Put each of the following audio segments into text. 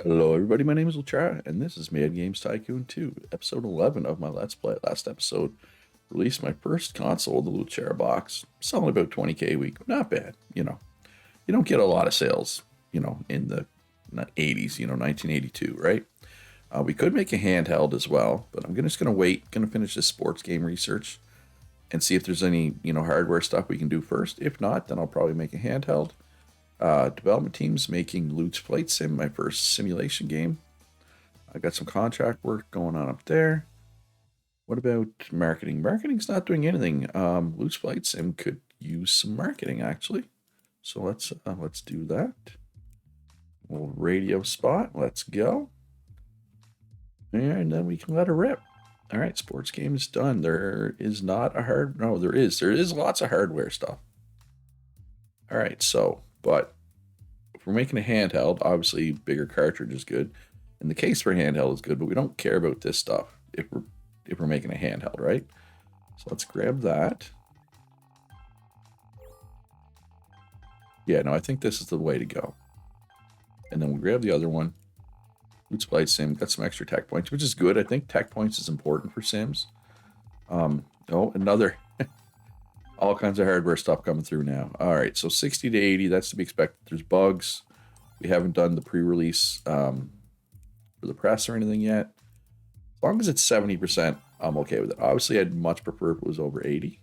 Hello, everybody. My name is Luchara, and this is Mad Games Tycoon 2, episode 11 of my Let's Play. Last episode, released my first console, the Luchara box, selling about 20k a week. Not bad, you know. You don't get a lot of sales, in the 80s, 1982, right? We could make a handheld as well, but I'm just going to wait, going to finish this sports game research and see if there's any, hardware stuff we can do first. If not, then I'll probably make a handheld. Development team's making Loot's Flight Sim, my first simulation game. I got some contract work going on up there. What about marketing? Marketing's not doing anything. Loot's Flight Sim could use some marketing actually. So let's do that. Little radio spot. Let's go. And then we can let her rip. All right, sports game is done. There is not a hard. No, there is. There is lots of hardware stuff. All right, but if we're making a handheld, obviously bigger cartridge is good, and the case for handheld is good. But we don't care about this stuff if we're making a handheld, right? So let's grab that. Yeah, no, I think this is the way to go. And then we'll grab the other one. Let's play sim. Got some extra tech points, which is good. I think tech points is important for sims. Another all kinds of hardware stuff coming through now. All right, so 60 to 80, that's to be expected. There's bugs. We haven't done the pre-release for the press or anything yet. As long as it's 70%, I'm okay with it. Obviously, I'd much prefer if it was over 80.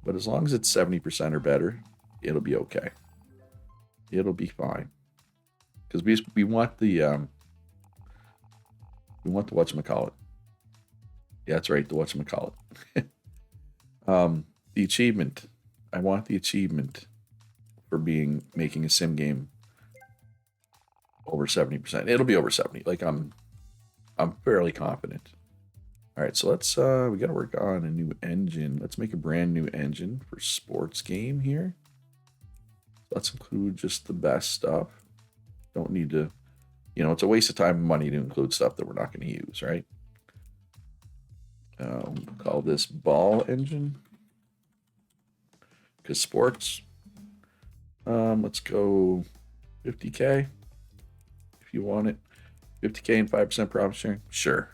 But as long as it's 70% or better, it'll be okay. It'll be fine. Because we want the whatchamacallit. Yeah, that's right, the whatchamacallit. The achievement. I want the achievement for making a sim game over 70%. It'll be over 70. Like I'm fairly confident. All right, so let's we got to work on a new engine. Let's make a brand new engine for sports game here. Let's include just the best stuff. Don't need to, it's a waste of time and money to include stuff that we're not going to use, right? Call this ball engine. Because sports, let's go 50k if you want it. 50k and 5% profit sharing, sure.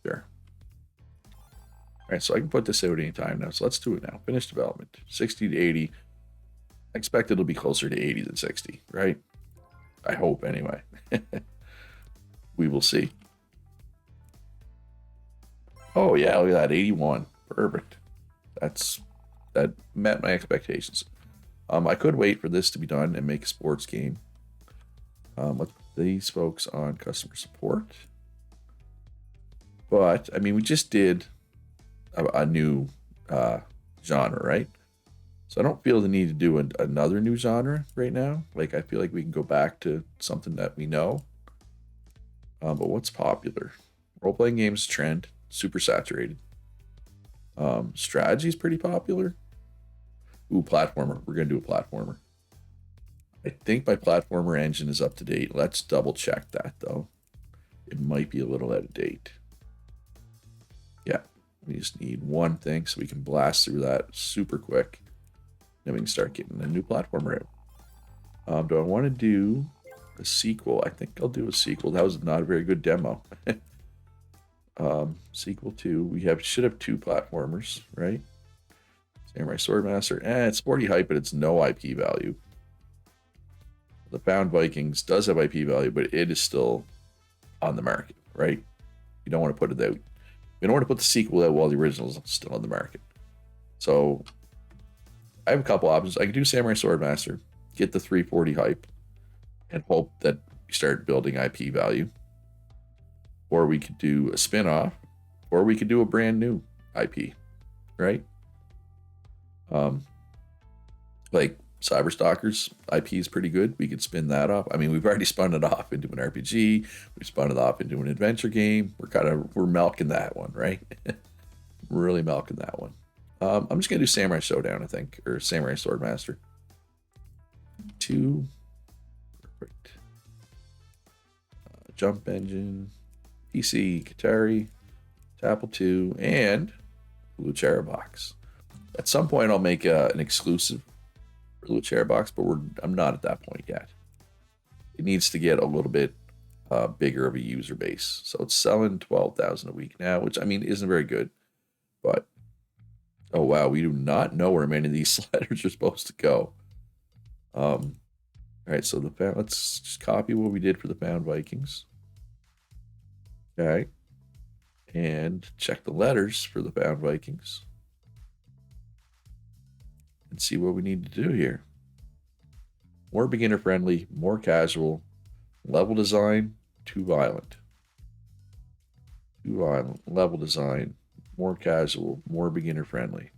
All right, so I can put this out anytime now. So let's do it now. Finish development. 60 to 80. I expect it'll be closer to 80 than 60, right? I hope anyway. We will see. Oh yeah, look at that, 81. Perfect. That met my expectations. I could wait for this to be done and make a sports game. With these folks on customer support. But I mean, we just did a new genre, right? So I don't feel the need to do another new genre right now. Like I feel like we can go back to something that we know. But what's popular? Role-playing games trend, super saturated. Strategy is pretty popular. Ooh, platformer. We're gonna do a platformer. I think my platformer engine is up to date. Let's double check that though. It might be a little out of date. Yeah, we just need one thing so we can blast through that super quick. Then we can start getting a new platformer out. Do I want to do a sequel? I think I'll do a sequel. That was not a very good demo. Sequel 2. We should have 2 platformers, right? Samurai Swordmaster. It's 40 hype, but it's no IP value. The Found Vikings does have IP value, but it is still on the market, right? You don't want to put it out. You don't want to put the sequel out while the original is still on the market. So I have a couple options. I can do Samurai Swordmaster, get the 340 hype, and hope that we start building IP value. Or we could do a spin-off, or we could do a brand new IP, right? Like Cyberstalkers IP is pretty good. We could spin that off. I mean, we've already spun it off into an RPG. We spun it off into an adventure game. We're milking that one, right? We're really milking that one. I'm just gonna do Samurai Showdown, I think, or Samurai Swordmaster. 2, perfect. Jump Engine, PC, Katari, Apple II, and Luchara box. At some point, I'll make an exclusive for Luchara box, but I'm not at that point yet. it needs to get a little bit bigger of a user base. So it's selling 12,000 a week now, which I mean isn't very good. But oh wow, we do not know where many of these sliders are supposed to go. All right, so let's just copy what we did for the Pound Vikings. Okay, and check the letters for the Pound Vikings and see what we need to do here. More beginner friendly, more casual, level design, too violent. Too violent, level design, more casual, more beginner friendly.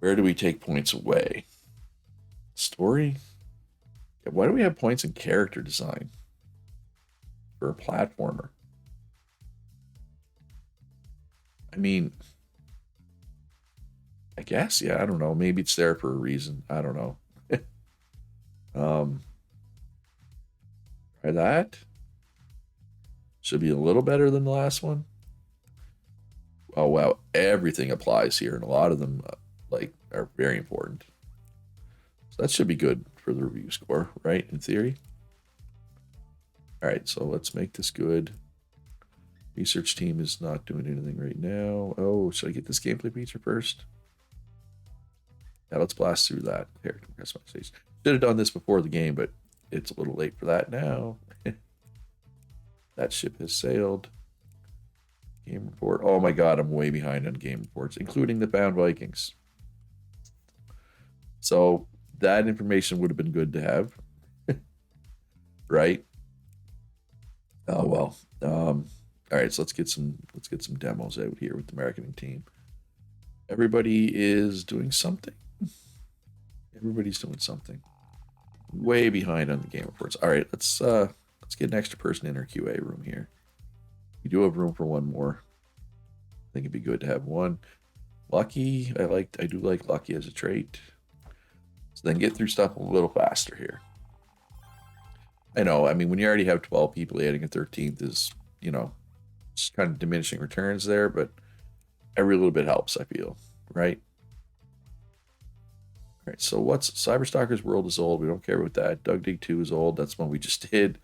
Where do we take points away? Story? Why do we have points in character design for a platformer? I mean, I guess, yeah, I don't know. Maybe it's there for a reason. I don't know. Try that. Should be a little better than the last one. Oh wow, everything applies here, and a lot of them are very important. So that should be good for the review score, right? In theory. All right, so let's make this good. Research team is not doing anything right now. Oh, should I get this gameplay feature first? Yeah, let's blast through that. Character customization. Should have done this before the game, but it's a little late for that now. That ship has sailed. Game report. Oh my god, I'm way behind on game reports, including the Pound Vikings. So that information would have been good to have. Right? Oh well. All right, so let's get some demos out here with the marketing team. Everybody is doing something. Everybody's doing something. Way behind on the game reports. All right, let's get an extra person in our QA room here. We do have room for one more. I think it'd be good to have one. Lucky, I do like lucky as a trait. So then get through stuff a little faster here. I know, I mean, when you already have 12 people, adding a 13th is, just kind of diminishing returns there, but every little bit helps, I feel, right? All right, so what's Cyberstalker's World is old. We don't care about that. Doug Dig 2 is old. That's one we just did.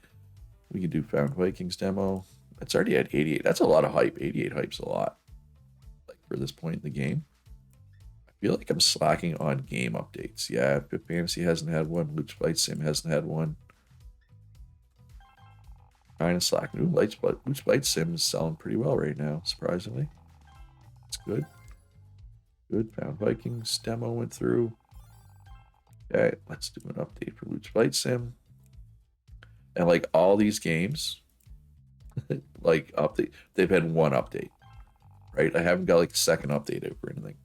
We can do Found Vikings demo. It's already at 88. That's a lot of hype. 88 hype's a lot. Like for this point in the game. I feel like I'm slacking on game updates. Yeah, Fifth Fantasy hasn't had one. Loot Flight Sim hasn't had one. Kind of slacking. Ooh, Loot Flight Sim is selling pretty well right now, surprisingly. It's good. Good. Found Vikings demo went through. Okay, let's do an update for Loot Flight Sim. And like all these games, like update, they've had one update, right? I haven't got like a second update out for anything.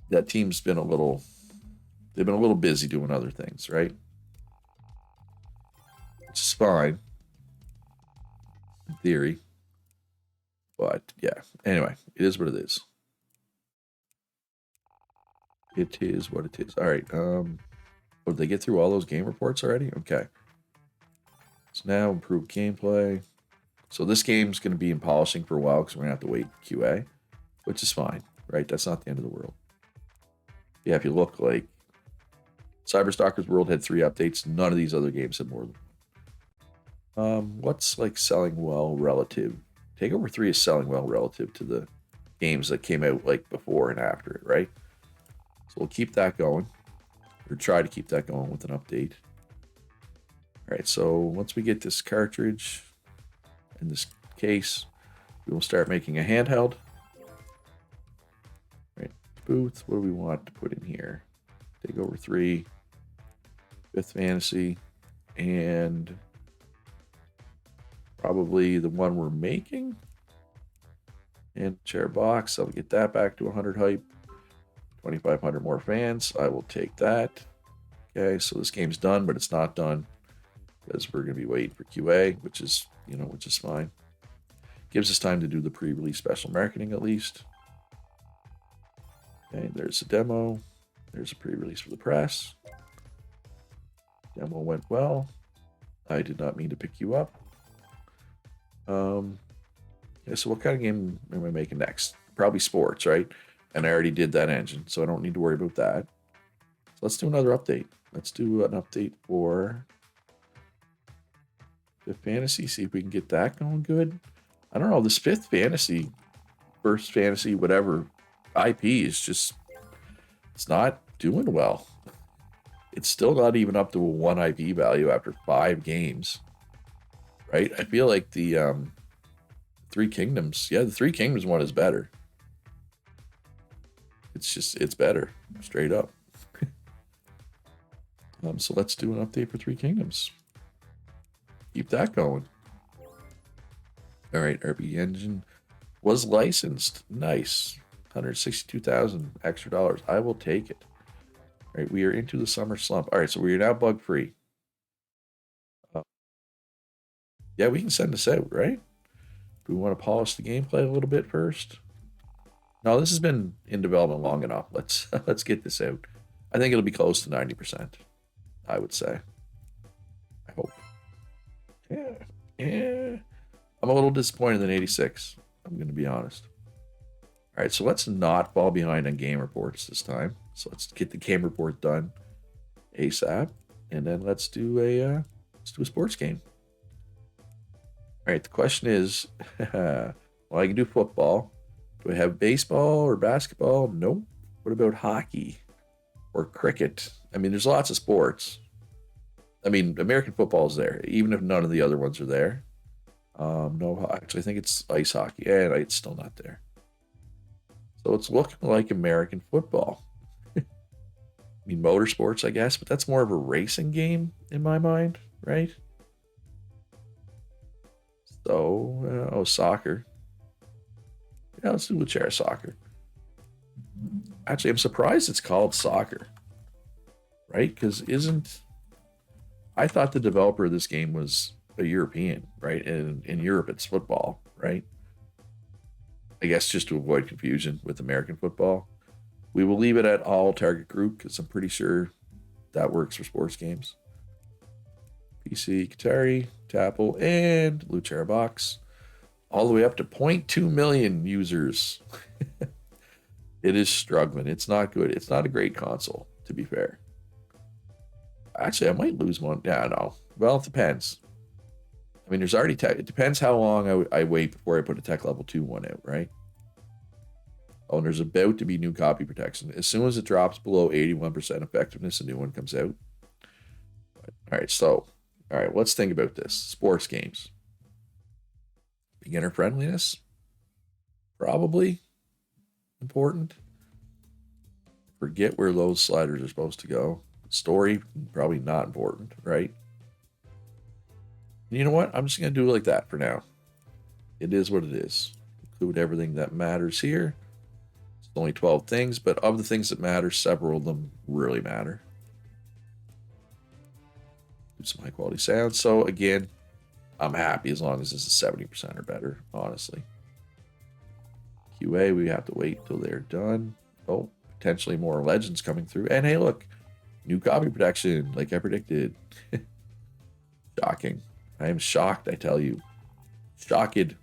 That team's been they've been a little busy doing other things, right? Which is fine in theory, but yeah. Anyway, it is what it is. It is what it is. All right. Did they get through all those game reports already? Okay. So now improve gameplay. So this game's going to be in polishing for a while because we're going to have to wait QA, which is fine, right? That's not the end of the world. Yeah, if you look, like Cyberstalker's World had 3 updates. None of these other games had more than what's like selling well relative? Takeover 3 is selling well relative to the games that came out like before and after it, right? So we'll keep that going, or try to keep that going with an update. All right, so once we get this cartridge in this case, we will start making a handheld. All right, booth, what do we want to put in here? Takeover 3, Fifth Fantasy, and probably the one we're making. And chair box, I'll get that back to 100 hype. 2,500 more fans. I will take that. Okay, so this game's done, but it's not done because we're going to be waiting for QA, which is fine. Gives us time to do the pre-release special marketing at least. Okay, there's a demo. There's a pre-release for the press. Demo went well. I did not mean to pick you up. Yeah, so what kind of game am I making next? Probably sports, right? And I already did that engine, so I don't need to worry about that. So let's do another update. let's do an update for Fifth Fantasy. See if we can get that going good. I don't know. This Fifth Fantasy, First Fantasy, whatever IP is just it's not doing well. It's still not even up to a 1 IP value after 5 games, right? I feel like the Three Kingdoms, yeah, the Three Kingdoms one is better. It's better, straight up. So let's do an update for Three Kingdoms. Keep that going. All right, RB Engine was licensed. Nice. 162,000 extra dollars. I will take it. All right, we are into the summer slump. All right, so we are now bug free. Yeah, we can send this out, right? Do we want to polish the gameplay a little bit first? No, this has been in development long enough. Let's get this out. I think it'll be close to 90%. I would say. I hope. Yeah, yeah. I'm a little disappointed in 86. I'm going to be honest. All right, so let's not fall behind on game reports this time. So let's get the game report done ASAP, and then let's do a sports game. All right, the question is, well, I can do football. Do I have baseball or basketball? Nope. What about hockey or cricket? I mean, there's lots of sports. I mean, American football is there, even if none of the other ones are there. No, actually, I think it's ice hockey, and it's still not there. So it's looking like American football. I mean, motorsports, I guess, but that's more of a racing game in my mind, right? So, soccer. Yeah, let's do chair soccer. Actually, I'm surprised it's called soccer, right? Because isn't I thought the developer of this game was a European, right? And in Europe, it's football, right? I guess just to avoid confusion with American football. We will leave it at all target group because I'm pretty sure that works for sports games. PC, Qatari, Tapple, and Luchera Box. All the way up to 0.2 million users. It is struggling. It's not good. It's not a great console, to be fair. Actually, I might lose one. Yeah, no. Well, it depends. I mean, there's already tech. It depends how long I wait before I put a tech level 2 one out, right? Oh, and there's about to be new copy protection. As soon as it drops below 81% effectiveness, a new one comes out. All right, so, all right, let's think about this. Sports games. Beginner friendliness? Probably important. Forget where those sliders are supposed to go. Story, probably not important, right? And you know what? I'm just going to do it like that for now. It is what it is. Include everything that matters here. It's only 12 things, but of the things that matter, several of them really matter. Do some high quality sound. So again, I'm happy as long as this is 70% or better, honestly. QA, we have to wait till they're done. Oh, potentially more legends coming through. And hey, look, new copy protection, like I predicted. Shocking. I am shocked, I tell you. Shocked.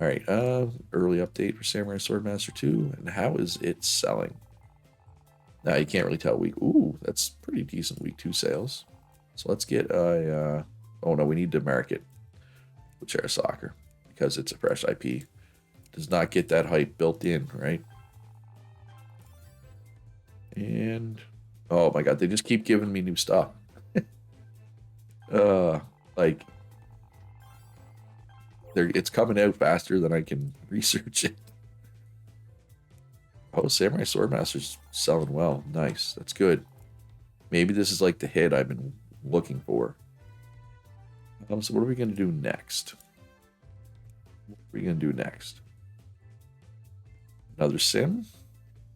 All right, early update for Samurai Swordmaster 2, and how is it selling? Now you can't really tell week. Ooh, that's pretty decent week 2 sales. So let's get a. Oh no, we need to mark it with Chair Soccer because it's a fresh IP. Does not get that hype built in, right? And oh my god, they just keep giving me new stuff. Like it's coming out faster than I can research it. Oh, Samurai Swordmaster's selling well. Nice. That's good. Maybe this is like the hit I've been looking for. So what are we going to do next? What are we going to do next? Another sim?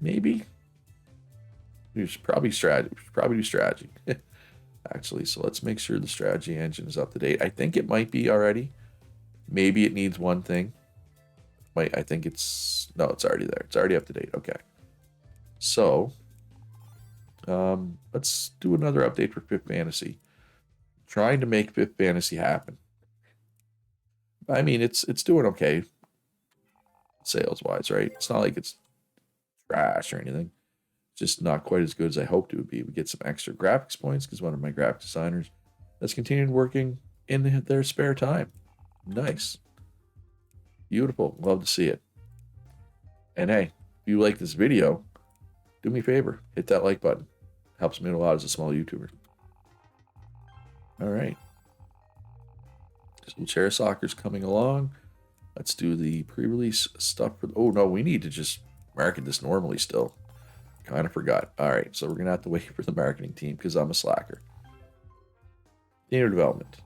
Maybe? We should probably strategy. We should probably do strategy. Actually, so let's make sure the strategy engine is up to date. I think it might be already. Maybe it needs one thing. Wait, I think it's... No, it's already there. It's already up to date. Okay. So, let's do another update for Fifth Fantasy. Trying to make Fifth Fantasy happen. I mean, it's doing okay sales-wise, right? It's not like it's trash or anything. Just not quite as good as I hoped it would be. We get some extra graphics points because one of my graphic designers has continued working in their spare time. Nice. Beautiful. Love to see it. And hey, if you like this video, do me a favor, hit that like button. Helps me a lot as a small YouTuber. All right. So Chair Soccer's coming along. Let's do the pre-release stuff. Oh, no, we need to just market this normally still. Kind of forgot. All right, so we're going to have to wait for the marketing team because I'm a slacker. Theater development.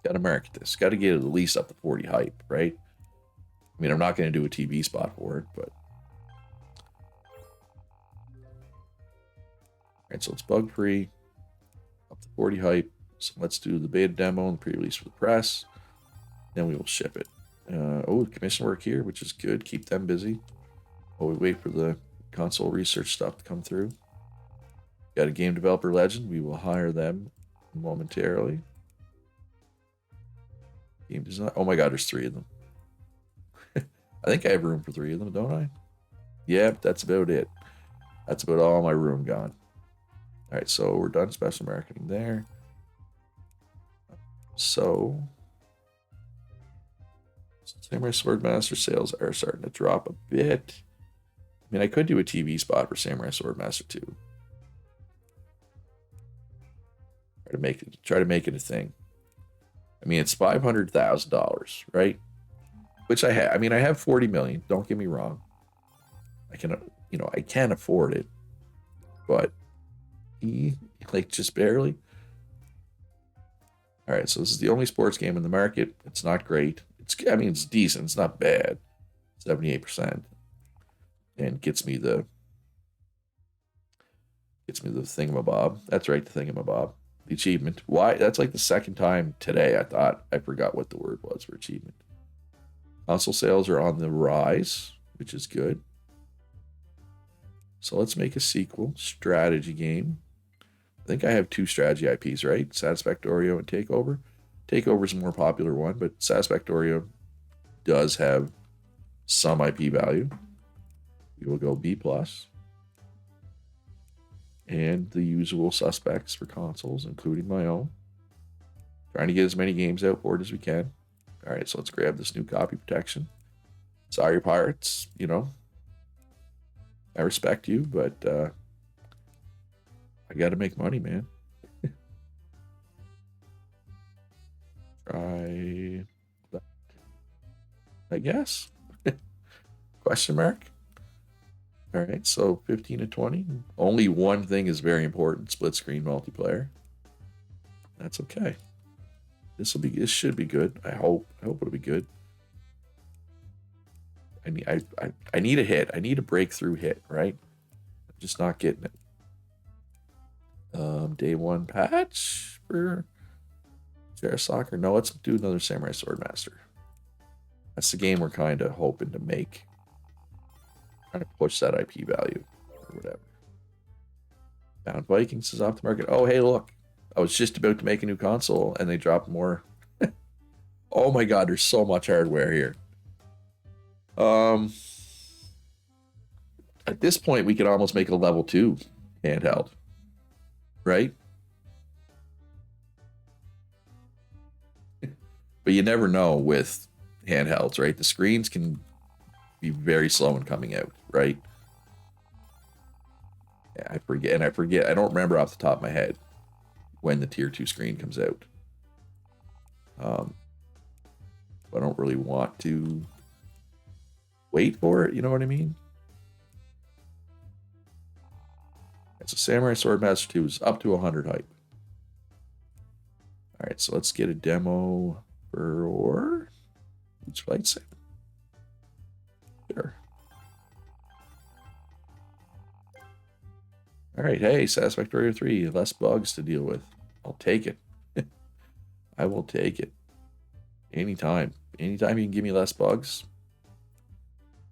Got to market this. Got to get it at least up to 40 hype, right? I mean, I'm not going to do a TV spot for it, but... All right, so it's bug-free. Up to 40 hype. So let's do the beta demo and pre-release for the press. Then we will ship it. Oh, commission work here, which is good. Keep them busy. While we wait for the console research stuff to come through. Got a game developer legend. We will hire them momentarily. Game design. Oh my god, there's 3 of them. I think I have room for 3 of them, don't I? Yep, that's about it. That's about all my room gone. All right, so we're done special marketing there. So, Samurai Swordmaster sales are starting to drop a bit. I mean, I could do a TV spot for Samurai Swordmaster 2. Try to make it a thing. I mean, it's $500,000, right? Which I have. I mean, I have 40 million. Don't get me wrong. I can afford it, but like just barely. All right, so this is the only sports game in the market. It's not great. I mean, it's decent. It's not bad. 78%, and gets me the thingamabob. That's right, the thingamabob. The achievement. Why? That's like the second time today I thought I forgot what the word was for achievement. Console sales are on the rise, which is good. So let's make a sequel strategy game. I think I have 2 strategy IPs, right? Satisfactorio and Takeover. Takeover is a more popular one, but Satisfactorio does have some IP value. We will go B+. And the usual suspects for consoles, including my own. Trying to get as many games out for it as we can. All right, so let's grab this new copy protection. Sorry, pirates, I respect you, but I got to make money, man. Try that, I guess. Question mark. All right, so 15 to 20. Only one thing is very important: split screen multiplayer. That's okay. This should be good. I hope it'll be good. I need a hit. I need a breakthrough hit, right? I'm just not getting it. Day 1 patch for Chair Soccer. No, let's do another Samurai Swordmaster. That's the game we're kind of hoping to make. Trying to push that IP value or whatever. Bound Vikings is off the market. Oh, hey, look. I was just about to make a new console and they dropped more. Oh my god, there's so much hardware here. At this point, we could almost make a level 2 handheld, right? But you never know with handhelds, right? The screens can be very slow in coming out, right? Yeah, I forget. I don't remember off the top of my head when the tier 2 screen comes out. I don't really want to wait for it, you know what I mean? So Samurai Swordmaster 2 is up to 100 hype. All right, so let's get a demo for each flight sim. Sure. All right, hey, Satisfactorio 3, less bugs to deal with. I'll take it. I will take it. Anytime. Anytime you can give me less bugs.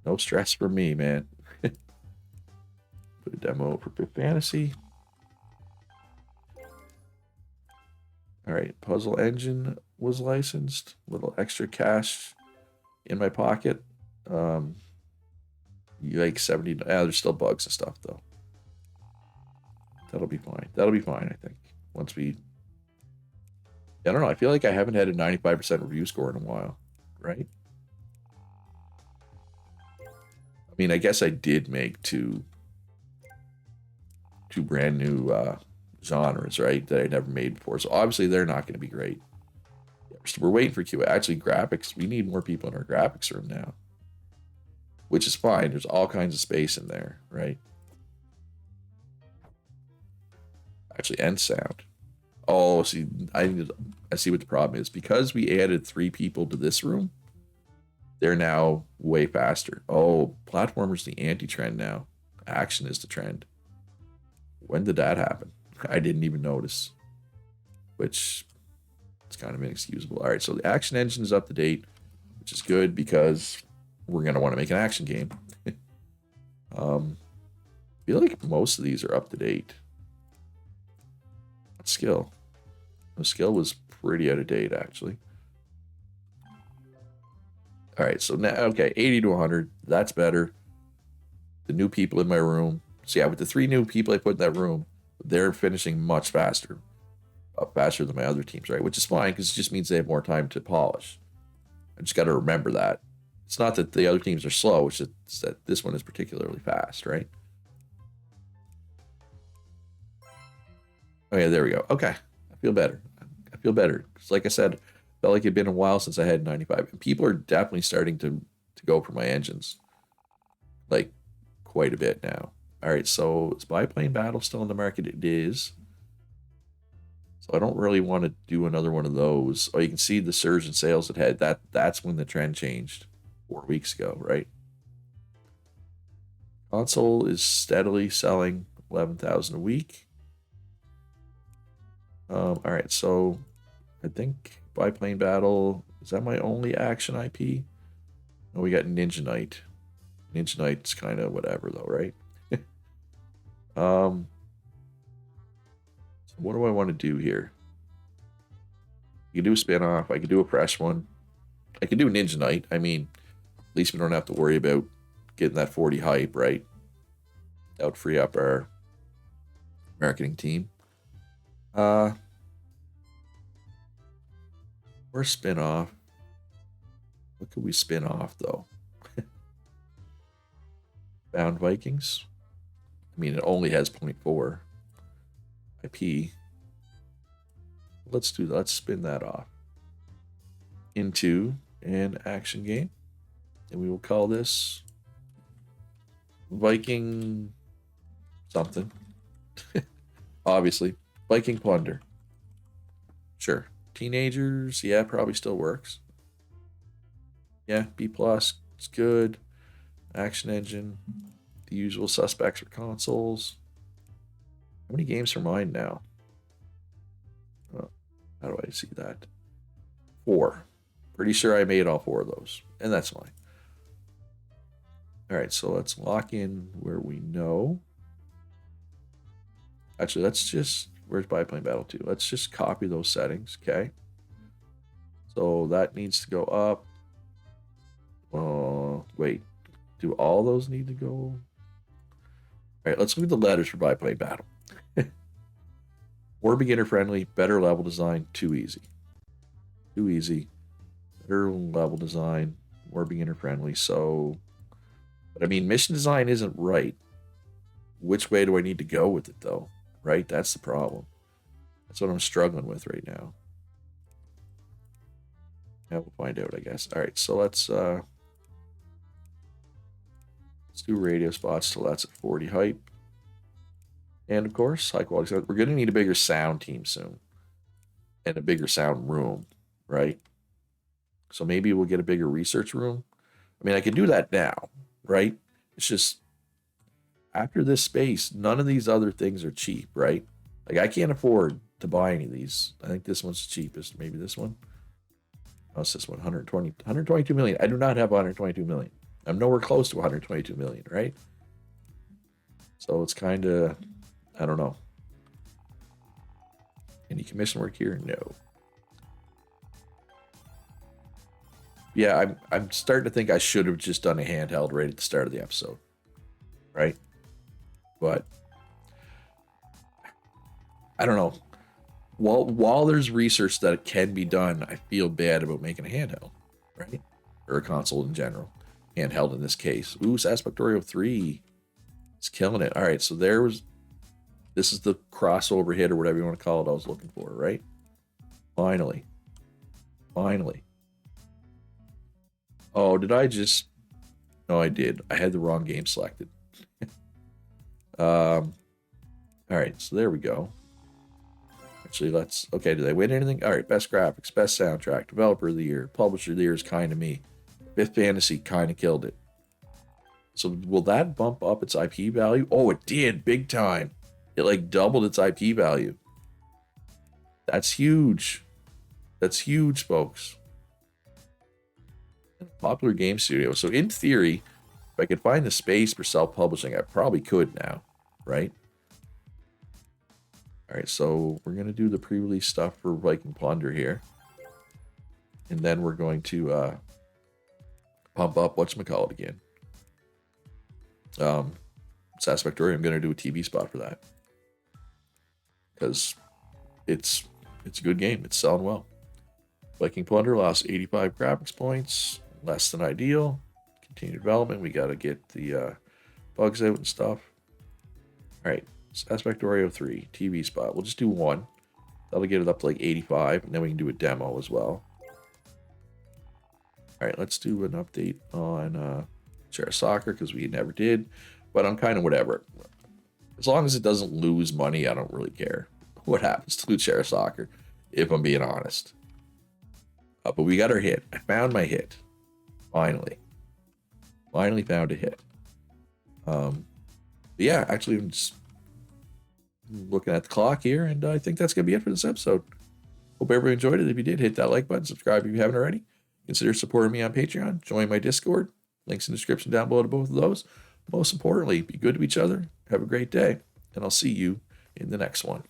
No stress for me, man. Put a demo for Pip Fantasy. All right, Puzzle Engine was licensed. A little extra cash in my pocket. Like 70. There's still bugs and stuff though. That'll be fine. That'll be fine, I think. Once we... I don't know. I feel like I haven't had a 95% review score in a while, right? I mean, I guess I did make two brand new genres, right? That I never made before. So obviously they're not going to be great. We're waiting for QA. Actually, graphics. We need more people in our graphics room now, which is fine. There's all kinds of space in there, right? Actually, and sound. Oh, see, I see what the problem is. Because we added 3 people to this room, they're now way faster. Oh, platformer's the anti-trend now. Action is the trend. When did that happen? I didn't even notice. Which it's kind of inexcusable. All right, so the action engine is up to date, which is good because we're going to want to make an action game. I feel like most of these are up to date. Skill. The skill was pretty out of date, actually. All right, so now, okay, 80 to 100. That's better. The new people in my room. So yeah, with the 3 new people I put in that room, they're finishing much faster. Faster than my other teams, right? Which is fine because it just means they have more time to polish. I just got to remember that. It's not that the other teams are slow, it's just that this one is particularly fast, right? Okay, there we go. Okay, I feel better. I feel better. Because like I said, I felt like it'd been a while since I had 95. And people are definitely starting to go for my engines. Like, quite a bit now. All right, so is biplane battle still in the market? It is. So I don't really want to do another one of those. Oh, you can see the surge in sales it had. That's when the trend changed 4 weeks ago, right? Console is steadily selling 11,000 a week. All right, so I think biplane battle, is that my only action IP? Oh, we got Ninja Knight. Ninja Knight's kind of whatever though, right? So what do I want to do here? You can do a spin-off. I could do a fresh one. I could do Ninja Knight. I mean, at least we don't have to worry about getting that 40 hype, right? That would free up our marketing team. Or spin-off. What could we spin off, though? Bound Vikings. I mean, it only has 0.4 IP. Let's do that. Let's spin that off into an action game. And we will call this Viking something. Obviously. Viking Plunder. Sure. Teenagers, yeah, probably still works. Yeah, B+, it's good. Action engine. The usual suspects for consoles. How many games are mine now? Oh, how do I see that? 4. Pretty sure I made all 4 of those. And that's fine. All right, so let's lock in where we know. Actually, let's just... Where's Biplane Battle 2? Let's just copy those settings, okay? So that needs to go up. Wait. Do all those need to go? All right, let's look at the letters for Biplane Battle. More beginner friendly, better level design, too easy. Too easy. Better level design, more beginner friendly. So, but I mean, mission design isn't right. Which way do I need to go with it, though? Right? That's the problem. That's what I'm struggling with right now. Yeah, we'll find out, I guess. All right, so let's do radio spots till that's at 40 hype. And of course, high quality sound. We're going to need a bigger sound team soon. And a bigger sound room, right? So maybe we'll get a bigger research room. I mean, I can do that now, right? It's just after this space, none of these other things are cheap, right? Like I can't afford to buy any of these. I think this one's the cheapest. Maybe this one. Oh, it's this one, 122 million. I do not have 122 million. I'm nowhere close to 122 million, right? So it's kind of, I don't know. Any commission work here? No. Yeah, I'm starting to think I should have just done a handheld right at the start of the episode, right? But I don't know. While there's research that it can be done, I feel bad about making a handheld, right? Or a console in general. Handheld in this case. Ooh, Aspectorio 3. It's killing it. All right, so this is the crossover hit or whatever you want to call it I was looking for, right? Finally. Finally. Oh, did I just... No, I did. I had the wrong game selected. All right, so there we go. Actually, okay, did I win anything? All right, best graphics, best soundtrack, developer of the year, publisher of the year is kind of me. Fifth Fantasy kind of killed it. So will that bump up its IP value? Oh, it did, big time. It like doubled its IP value. That's huge. That's huge, folks. Popular game studio. So in theory, if I could find the space for self-publishing, I probably could now, right? All right, so we're going to do the pre-release stuff for Viking Plunder here. And then we're going to pump up, whatchamacallit again? Saspectory, I'm going to do a TV spot for that. Because it's a good game. It's selling well. Viking Plunder lost 85 graphics points. Less than ideal. Continued development. We got to get the bugs out and stuff. All right. Aspectorio 3, TV spot. We'll just do one. That'll get it up to like 85, and then we can do a demo as well. All right, let's do an update on Chair Soccer, because we never did. But I'm kind of whatever. As long as it doesn't lose money, I don't really care what happens to Chair Soccer, if I'm being honest. But we got our hit. I found my hit. Finally. Finally found a hit. Yeah, actually, I'm just looking at the clock here, and I think that's going to be it for this episode. Hope everyone enjoyed it. If you did, hit that like button, subscribe if you haven't already. Consider supporting me on Patreon, join my Discord. Links in the description down below to both of those. Most importantly, be good to each other, have a great day, and I'll see you in the next one.